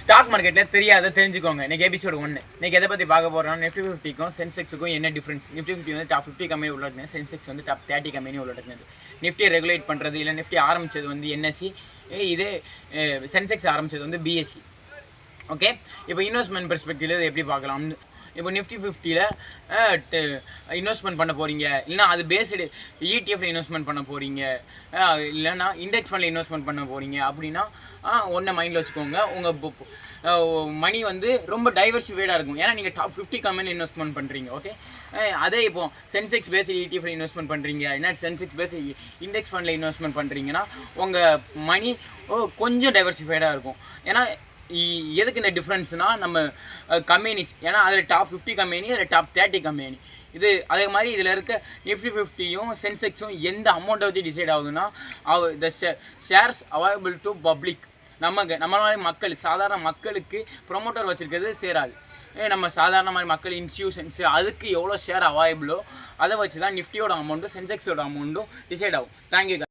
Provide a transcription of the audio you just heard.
Stock மார்க்கெட்டில் தெரிஞ்சுக்கோங்க. இன்றைக்கி எபிசோடு 1. இன்றைக்கி எதை பற்றி பார்க்க போகிறோம்னா நிஃப்டி 50க்கும் சென்செக்ஸுக்கும் என்ன டிஃப்ரென்ஸ். நிஃப்டி 50 வந்து டாப் 50 கம்பெனி உள்ளடக்குது, சென்செக்ஸ் வந்து டாப் 30 கம்பெனி உள்ளடக்குது. நிஃப்டி ரெகுலேட் பண்ணுறது இல்லை நிஃப்டி ஆரம்பித்தது வந்து என்எஸ்சி, இதே சென்செக்ஸ் ஆரம்பித்தது வந்து பிஎஸ்சி. ஓகே, இப்போ இன்வெஸ்ட்மெண்ட் பெர்ஸ்பெக்டிவில் எப்படி பார்க்கலாம். இப்போ நிஃப்டி 50ல் இன்வெஸ்ட்மெண்ட் பண்ண போகிறீங்க, இல்லைனா அது பேஸ்டு இடிஎஃப்ல இன்வெஸ்ட்மெண்ட் பண்ண போகிறீங்க, இல்லைனா இண்டெக்ஸ் ஃபண்டில் இன்வெஸ்ட்மெண்ட் பண்ண போகிறீங்க அப்படின்னா ஒன்றை மைண்டில் வச்சுக்கோங்க. உங்கள் மணி வந்து ரொம்ப டைவர்சிஃபைடாக இருக்கும். ஏன்னா நீங்கள் டாப் 50 கம்பெனியில் இன்வெஸ்ட்மெண்ட் பண்ணுறீங்க. ஓகே, அதே இப்போ சென்செக்ஸ் பேஸ்டு இடிஎஃப்ல இன்வெஸ்ட்மெண்ட் பண்ணுறீங்க, இல்லை சென்செக்ஸ் பேஸ்டு இண்டெக்ஸ் ஃபண்டில் இன்வெஸ்ட்மெண்ட் பண்ணுறீங்கன்னா உங்கள் மணி கொஞ்சம் டைவர்சிஃபைடாக இருக்கும். ஏன்னா எதுக்கு இந்த டிஃப்ரென்ஸ்னால் நம்ம கம்பெனிஸ், ஏன்னா அதில் டாப் 50 கம்பெனி, அதில் டாப் 30 கம்பெனி. அதே மாதிரி இதில் இருக்க நிஃப்டி 50யும் சென்செக்ஸும் எந்த அமௌண்ட்டை வச்சு டிசைட் ஆகுதுன்னா the shares available to public. நம்ம மாதிரி மக்கள், சாதாரண மக்களுக்கு ப்ரொமோட்டர் வச்சுருக்கிறது சேராது. நம்ம சாதாரண மாதிரி மக்கள், இன்ஸ்டியூஷன்ஸு, அதுக்கு எவ்வளோ ஷேர் அவைலபிளோ அதை வச்சு தான் நிஃப்டியோட அமௌண்ட்டும் சென்செக்ஸோட அமௌண்ட்டும் டிசைட் ஆகும். தேங்க்யூ.